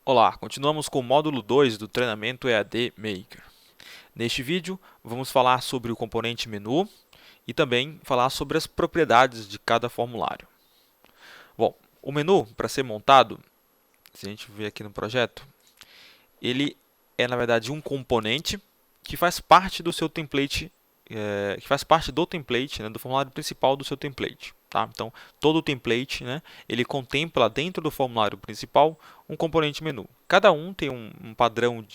Olá, continuamos com o módulo 2 do treinamento EAD Maker. Neste vídeo, vamos falar sobre o componente menu e também falar sobre as propriedades de cada formulário. Bom, o menu, para ser montado, se a gente ver aqui no projeto, ele é na verdade um componente que faz parte do seu template, que faz parte do template, né, do formulário principal do seu template. Tá? Então, todo o template, né, ele contempla dentro do formulário principal um componente menu. Cada um tem um padrão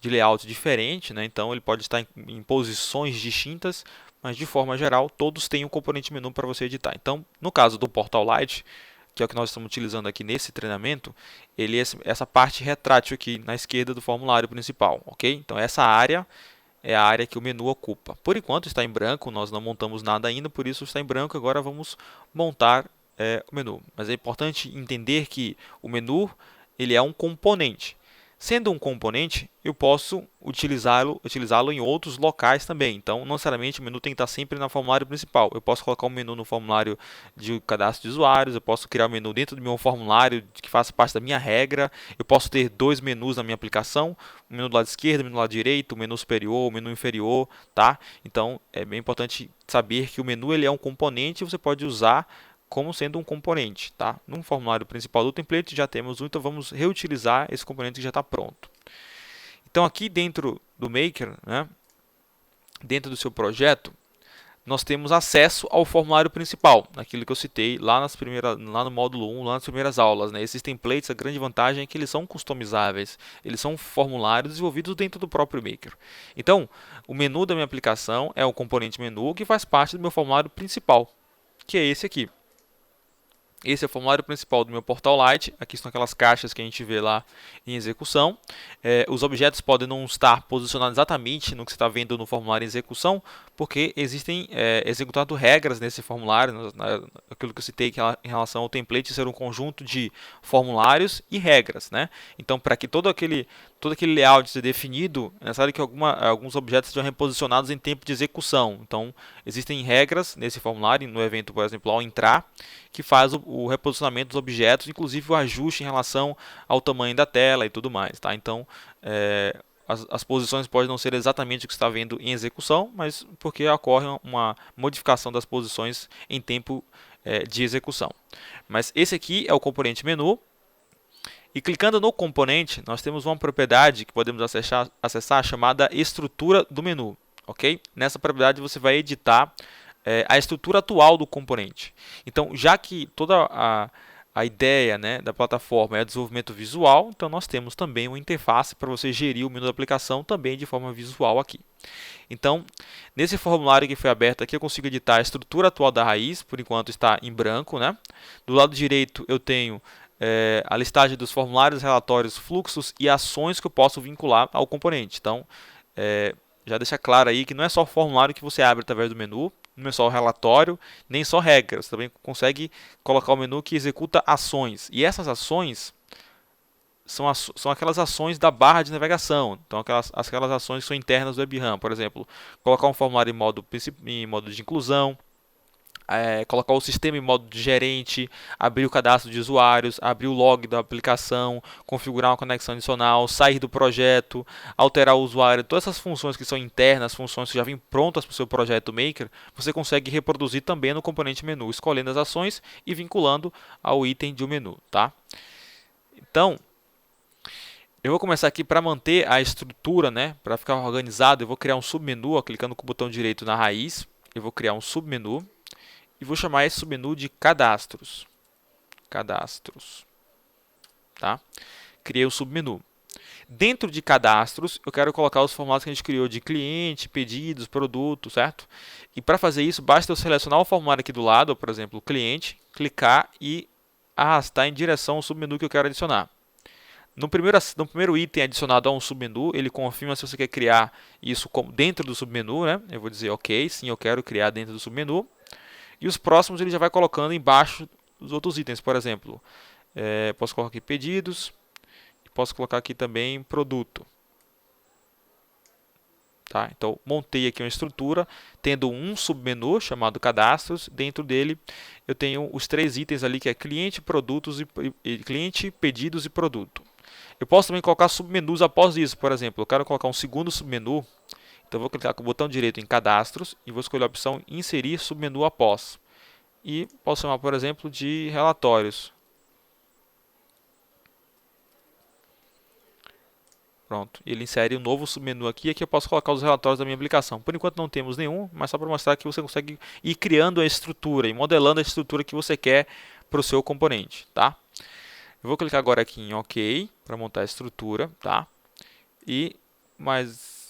de layout diferente, né, então ele pode estar em posições distintas, mas de forma geral, todos têm um componente menu para você editar. Então, no caso do Portal Light, que é o que nós estamos utilizando aqui nesse treinamento, ele é essa parte retrátil aqui na esquerda do formulário principal, ok? Então, essa área é a área que o menu ocupa. Por enquanto está em branco, nós não montamos nada ainda, por isso está em branco. Agora vamos montar o menu. Mas é importante entender que o menu ele é um componente. Sendo um componente, eu posso utilizá-lo em outros locais também. Então, não necessariamente o menu tem que estar sempre no formulário principal. Eu posso colocar um menu no formulário de cadastro de usuários, eu posso criar um menu dentro do meu formulário que faça parte da minha regra, eu posso ter dois menus na minha aplicação, o menu do lado esquerdo, o menu do lado direito, o menu superior, o menu inferior, tá? Então, é bem importante saber que o menu ele é um componente e você pode usar como sendo um componente, tá? No formulário principal do template já temos um, então vamos reutilizar esse componente que já está pronto. Então aqui dentro do Maker, né, dentro do seu projeto, nós temos acesso ao formulário principal, aquilo que eu citei lá, lá no módulo 1, lá nas primeiras aulas. Né? Esses templates, a grande vantagem é que eles são customizáveis, eles são formulários desenvolvidos dentro do próprio Maker. Então, o menu da minha aplicação é o componente menu que faz parte do meu formulário principal, que é esse aqui. Esse é o formulário principal do meu Portal Light. Aqui estão aquelas caixas que a gente vê lá em execução. Os objetos podem não estar posicionados exatamente no que você está vendo no formulário em execução, porque existem executado regras nesse formulário, aquilo que eu citei em relação ao template ser um conjunto de formulários e regras. Né? Então, para que todo aquele layout seja definido, é necessário que alguns objetos sejam reposicionados em tempo de execução. Então, existem regras nesse formulário, no evento, por exemplo, ao entrar, que faz o reposicionamento dos objetos, inclusive o ajuste em relação ao tamanho da tela e tudo mais. Tá? Então, as posições podem não ser exatamente o que você está vendo em execução, mas porque ocorre uma modificação das posições em tempo de execução. Mas esse aqui é o componente menu. E clicando no componente, nós temos uma propriedade que podemos acessar chamada estrutura do menu. Okay? Nessa propriedade você vai editar a estrutura atual do componente. Então, já que toda a ideia, né, da plataforma é desenvolvimento visual, então nós temos também uma interface para você gerir o menu da aplicação também de forma visual aqui. Então, nesse formulário que foi aberto aqui, eu consigo editar a estrutura atual da raiz, por enquanto está em branco. Né? Do lado direito eu tenho a listagem dos formulários, relatórios, fluxos e ações que eu posso vincular ao componente. Então, já deixa claro aí que não é só o formulário que você abre através do menu, não é só o relatório, nem só regras. Você também consegue colocar o menu que executa ações. E essas ações são aquelas ações da barra de navegação. Então, aquelas ações que são internas do WebRAM. Por exemplo, colocar um formulário em modo de inclusão, colocar o sistema em modo de gerente, abrir o cadastro de usuários, abrir o log da aplicação, configurar uma conexão adicional, sair do projeto, alterar o usuário. Todas essas funções que são internas, funções que já vêm prontas para o seu projeto Maker, você consegue reproduzir também no componente menu, escolhendo as ações e vinculando ao item de um menu. Tá? Então, eu vou começar aqui para manter a estrutura, né? Para ficar organizado, eu vou criar um submenu, ó, clicando com o botão direito na raiz. Eu vou criar um submenu e vou chamar esse submenu de cadastros. Cadastros. Tá? Criei o submenu. Dentro de cadastros, eu quero colocar os formatos que a gente criou de cliente, pedidos, produto, certo? E para fazer isso, basta eu selecionar o formulário aqui do lado, por exemplo, cliente, clicar e arrastar em direção ao submenu que eu quero adicionar. No primeiro item adicionado a um submenu, ele confirma se você quer criar isso dentro do submenu. Né? Eu vou dizer ok, sim, eu quero criar dentro do submenu. E os próximos ele já vai colocando embaixo dos outros itens. Por exemplo, posso colocar aqui pedidos, e posso colocar aqui também produto. Tá? Então, montei aqui uma estrutura, tendo um submenu chamado cadastros. Dentro dele, eu tenho os três itens ali, que é cliente, produtos cliente, pedidos e produto. Eu posso também colocar submenus após isso, por exemplo, eu quero colocar um segundo submenu, então eu vou clicar com o botão direito em cadastros e vou escolher a opção inserir submenu após. E posso chamar, por exemplo, de relatórios. Pronto, ele insere um novo submenu aqui, e aqui eu posso colocar os relatórios da minha aplicação. Por enquanto não temos nenhum, mas só para mostrar que você consegue ir criando a estrutura e modelando a estrutura que você quer para o seu componente, tá? Eu vou clicar agora aqui em OK para montar a estrutura, tá? E mais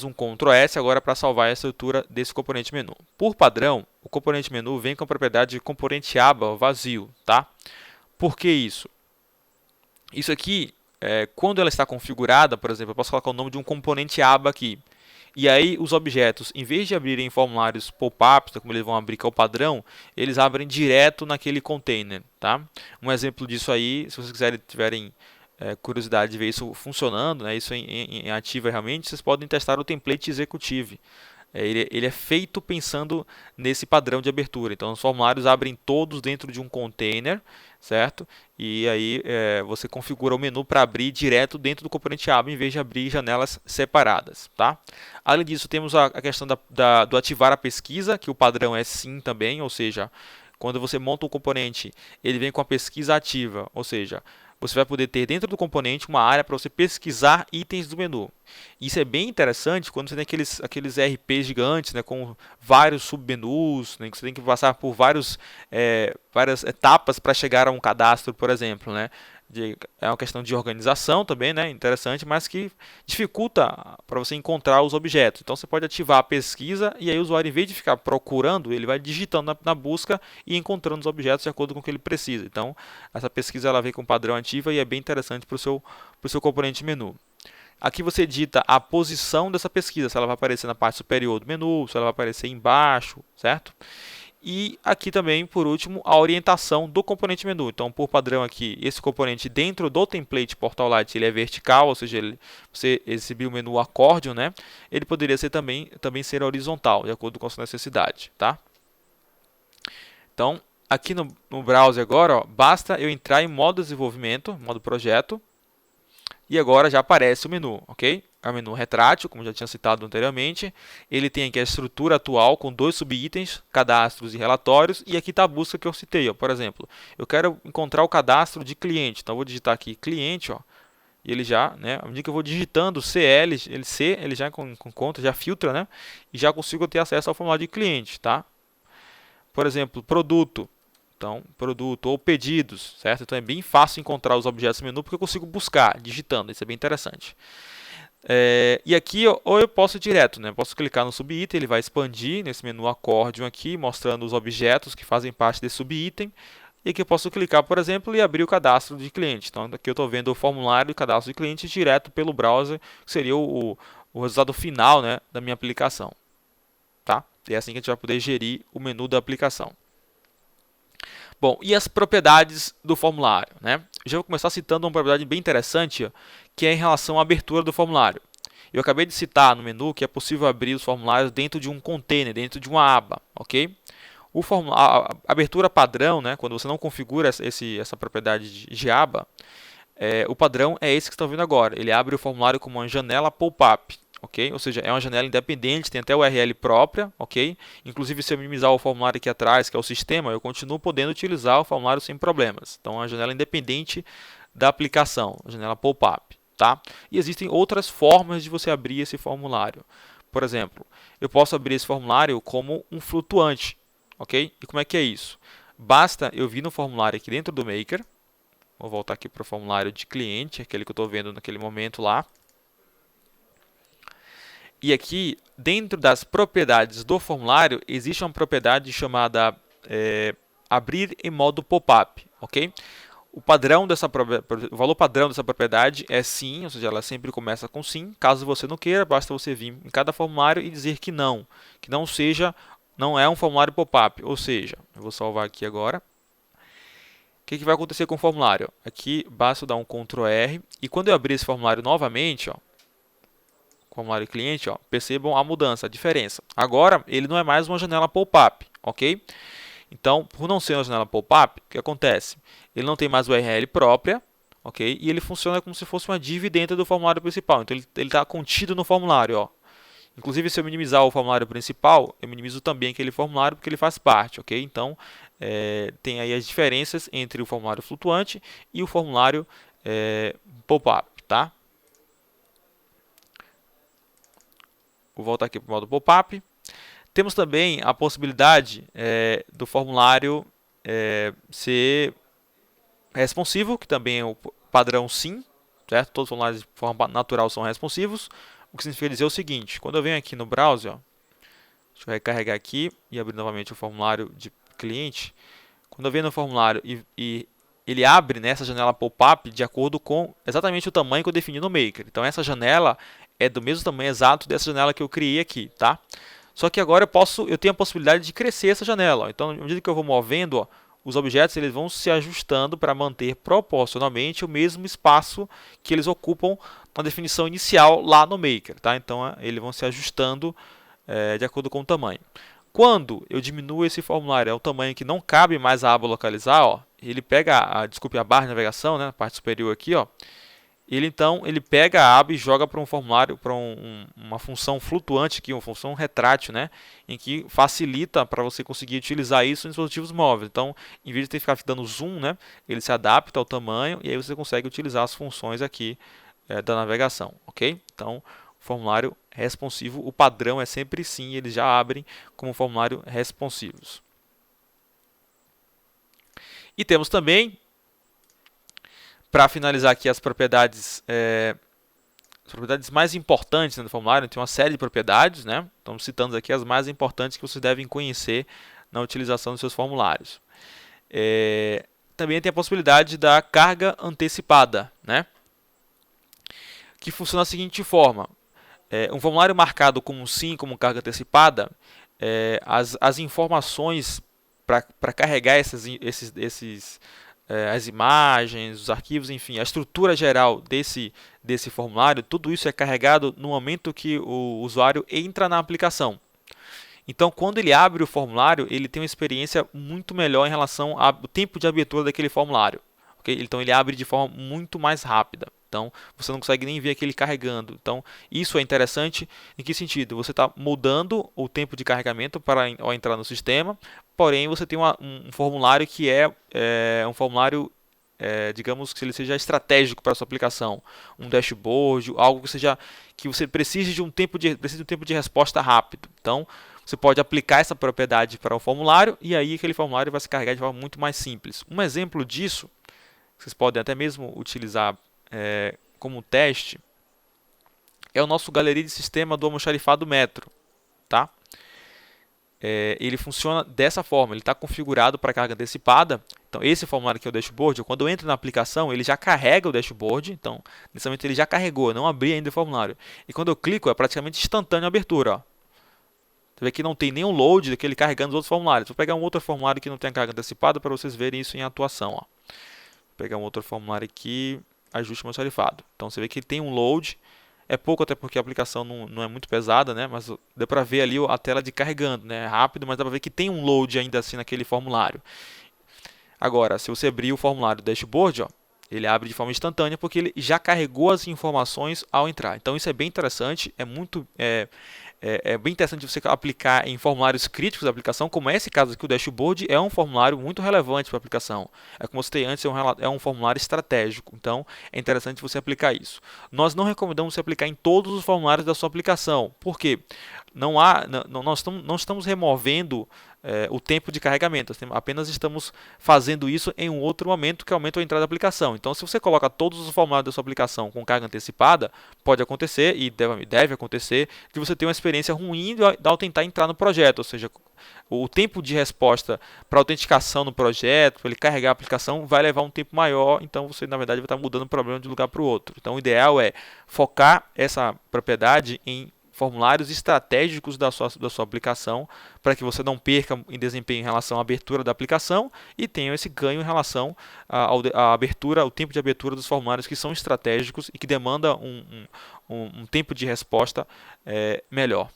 um Ctrl S agora para salvar a estrutura desse componente menu. Por padrão, o componente menu vem com a propriedade de componente aba vazio, tá? Por que isso? Isso aqui, quando ela está configurada, por exemplo, eu posso colocar o nome de um componente aba aqui. E aí os objetos, em vez de abrirem formulários pop-ups, como eles vão abrir, que é o padrão, eles abrem direto naquele container, tá? Um exemplo disso aí, se vocês tiverem curiosidade de ver isso funcionando, né, isso em ativa realmente, vocês podem testar o template executive. Ele é feito pensando nesse padrão de abertura. Então, os formulários abrem todos dentro de um container, certo? E aí você configura o menu para abrir direto dentro do componente aba, em vez de abrir janelas separadas, tá? Além disso, temos a questão do ativar a pesquisa, que o padrão é sim também, ou seja, quando você monta um componente, ele vem com a pesquisa ativa, ou seja, você vai poder ter dentro do componente uma área para você pesquisar itens do menu. Isso é bem interessante quando você tem aqueles RPs gigantes, né, com vários submenus, né, que você tem que passar por várias etapas para chegar a um cadastro, por exemplo, né. É uma questão de organização também, né, interessante, mas que dificulta para você encontrar os objetos. Então você pode ativar a pesquisa e aí o usuário, em vez de ficar procurando, ele vai digitando na busca e encontrando os objetos de acordo com o que ele precisa. Então essa pesquisa ela vem com padrão ativa e é bem interessante para o seu componente menu. Aqui você digita a posição dessa pesquisa, se ela vai aparecer na parte superior do menu, se ela vai aparecer embaixo, certo? E aqui também, por último, a orientação do componente menu. Então, por padrão aqui, esse componente dentro do template Portal-Lite ele é vertical, ou seja, você exibiu o menu accordion, né? Ele poderia ser também ser horizontal, de acordo com a sua necessidade, tá? Então, aqui no browser agora, ó, basta eu entrar em modo desenvolvimento, modo projeto, e agora já aparece o menu, ok? É o menu retrátil, como já tinha citado anteriormente. Ele tem aqui a estrutura atual com 2 subitens, cadastros e relatórios. E aqui está a busca que eu citei. Ó. Por exemplo, eu quero encontrar o cadastro de cliente. Então, eu vou digitar aqui cliente. Ó, e ele já, né, à medida que eu vou digitando CL, ele já encontra, já filtra, né? E já consigo ter acesso ao formulário de cliente, tá? Por exemplo, produto. Então, produto ou pedidos, certo? Então, é bem fácil encontrar os objetos no menu porque eu consigo buscar digitando. Isso é bem interessante. E aqui, ou eu posso ir direto, né? Posso clicar no subitem, ele vai expandir nesse menu accordion aqui, mostrando os objetos que fazem parte desse subitem. E aqui eu posso clicar, por exemplo, e abrir o cadastro de cliente. Então, aqui eu estou vendo o formulário de cadastro de cliente direto pelo browser, que seria o resultado final, né, da minha aplicação. Tá? E é assim que a gente vai poder gerir o menu da aplicação. Bom, e as propriedades do formulário, né? Eu já vou começar citando uma propriedade bem interessante, ó, que é em relação à abertura do formulário. Eu acabei de citar no menu que é possível abrir os formulários dentro de um container, dentro de uma aba, ok? A abertura padrão, né, quando você não configura essa propriedade de aba, o padrão é esse que estão vendo agora. Ele abre o formulário como uma janela pop-up. Okay? Ou seja, é uma janela independente, tem até URL própria, ok? Inclusive, se eu minimizar o formulário aqui atrás, que é o sistema, eu continuo podendo utilizar o formulário sem problemas. Então, é uma janela independente da aplicação, a janela pop-up, tá? E existem outras formas de você abrir esse formulário. Por exemplo, eu posso abrir esse formulário como um flutuante, ok? E como é que é isso? Basta eu vir no formulário aqui dentro do Maker, vou voltar aqui para o formulário de cliente, aquele que eu estou vendo naquele momento lá. E aqui, dentro das propriedades do formulário, existe uma propriedade chamada abrir em modo pop-up, ok? O valor padrão dessa propriedade é sim, ou seja, ela sempre começa com sim. Caso você não queira, basta você vir em cada formulário e dizer que não não é um formulário pop-up, ou seja, eu vou salvar aqui agora. O que vai acontecer com o formulário? Aqui, basta eu dar um Ctrl R, e quando eu abrir esse formulário novamente, ó, formulário cliente, ó, percebam a mudança, a diferença. Agora, ele não é mais uma janela pop-up, ok? Então, por não ser uma janela pop-up, o que acontece? Ele não tem mais URL própria, ok? E ele funciona como se fosse uma div dentro do formulário principal. Então ele está contido no formulário, ó. Inclusive, se eu minimizar o formulário principal, eu minimizo também aquele formulário porque ele faz parte, ok? Então, tem aí as diferenças entre o formulário flutuante e o formulário pop-up, tá? Vou voltar aqui para o modo pop-up. Temos também a possibilidade do formulário ser responsivo, que também é o padrão sim, certo? Todos os formulários de forma natural são responsivos, o que significa dizer o seguinte: quando eu venho aqui no browser, ó, deixa eu recarregar aqui e abrir novamente o formulário de cliente. Quando eu venho no formulário e ele abre nessa janela pop-up de acordo com exatamente o tamanho que eu defini no Maker. Então essa janela é do mesmo tamanho exato dessa janela que eu criei aqui, tá? Só que agora eu tenho a possibilidade de crescer essa janela. Ó. Então, à medida que eu vou movendo, ó, os objetos eles vão se ajustando para manter proporcionalmente o mesmo espaço que eles ocupam na definição inicial lá no Maker, tá? Então eles vão se ajustando de acordo com o tamanho. Quando eu diminuo esse formulário ao tamanho que não cabe mais a aba localizar, ó, ele pega a barra de navegação, né, na parte superior aqui, ó, ele pega a aba e joga para um formulário, para uma função flutuante aqui, uma função retrátil, né, em que facilita para você conseguir utilizar isso em dispositivos móveis. Então, em vez de ter que ficar dando zoom, né, ele se adapta ao tamanho e aí você consegue utilizar as funções aqui da navegação, ok? Então, formulário responsivo, o padrão é sempre sim, eles já abrem como formulário responsivos. E temos também, para finalizar aqui as propriedades mais importantes do formulário, tem uma série de propriedades, né? Estamos citando aqui as mais importantes que vocês devem conhecer na utilização dos seus formulários. Também tem a possibilidade da carga antecipada, né? Que funciona da seguinte forma: um formulário marcado como sim, como carga antecipada, as informações para carregar as imagens, os arquivos, enfim, a estrutura geral desse formulário, tudo isso é carregado no momento que o usuário entra na aplicação. Então, quando ele abre o formulário, ele tem uma experiência muito melhor em relação ao tempo de abertura daquele formulário. Okay? Então, ele abre de forma muito mais rápida. Então, você não consegue nem ver aquele carregando. Então, isso é interessante. Em que sentido? Você está mudando o tempo de carregamento ao entrar no sistema, porém, você tem um formulário que é um formulário, digamos que ele seja estratégico para a sua aplicação. Um dashboard, algo que você precise de um tempo de resposta rápido. Então, você pode aplicar essa propriedade para o formulário e aí aquele formulário vai se carregar de forma muito mais simples. Um exemplo disso, vocês podem até mesmo utilizar como teste, é o nosso galeria de sistema do almoxarifado Metro. Tá? Ele funciona dessa forma, ele está configurado para carga antecipada. Então, esse formulário aqui é o dashboard. Quando eu entro na aplicação, ele já carrega o dashboard. Então, nesse momento ele já carregou, eu não abri ainda o formulário. E quando eu clico, é praticamente instantânea a abertura. Ó. Você vê que não tem nenhum load daquele carregando os outros formulários. Vou pegar um outro formulário que não tem carga antecipada para vocês verem isso em atuação. Ó. Vou pegar um outro formulário aqui, ajuste almoxarifado. Então você vê que ele tem um load. É pouco até porque a aplicação não é muito pesada, né? Mas dá para ver ali a tela de carregando, né? É rápido, mas dá para ver que tem um load ainda assim naquele formulário. Agora, se você abrir o formulário do dashboard, ó, ele abre de forma instantânea porque ele já carregou as informações ao entrar. Então isso é bem interessante, é bem interessante você aplicar em formulários críticos da aplicação, como é esse caso aqui, o dashboard é um formulário muito relevante para a aplicação. Como eu citei antes, é um formulário estratégico, então é interessante você aplicar isso. Nós não recomendamos você aplicar em todos os formulários da sua aplicação, por quê? Nós não estamos removendo o tempo de carregamento, apenas estamos fazendo isso em um outro momento que aumenta a entrada da aplicação. Então, se você coloca todos os formulários da sua aplicação com carga antecipada, pode acontecer, e deve acontecer, de você ter uma experiência ruim ao tentar entrar no projeto, ou seja, o tempo de resposta para autenticação no projeto, para ele carregar a aplicação, vai levar um tempo maior, então você, na verdade, vai estar mudando o problema de um lugar para o outro. Então, o ideal é focar essa propriedade em formulários estratégicos da sua aplicação, para que você não perca em desempenho em relação à abertura da aplicação e tenha esse ganho em relação à abertura, ao tempo de abertura dos formulários que são estratégicos e que demanda um tempo de resposta melhor.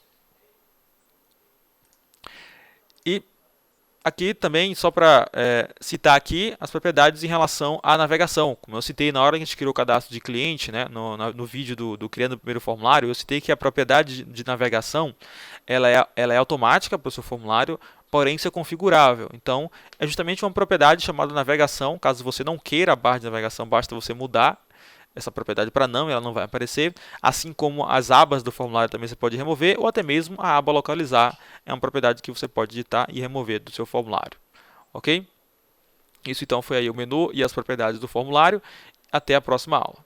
E aqui também, só para citar aqui, as propriedades em relação à navegação. Como eu citei na hora que a gente criou o cadastro de cliente, né, no vídeo do Criando o Primeiro Formulário, eu citei que a propriedade de navegação ela é automática para o seu formulário, porém isso é configurável. Então, é justamente uma propriedade chamada navegação. Caso você não queira a barra de navegação, basta você mudar essa propriedade para não, ela não vai aparecer, assim como as abas do formulário também você pode remover, ou até mesmo a aba localizar é uma propriedade que você pode editar e remover do seu formulário, ok? Isso então foi aí o menu e as propriedades do formulário. Até a próxima aula.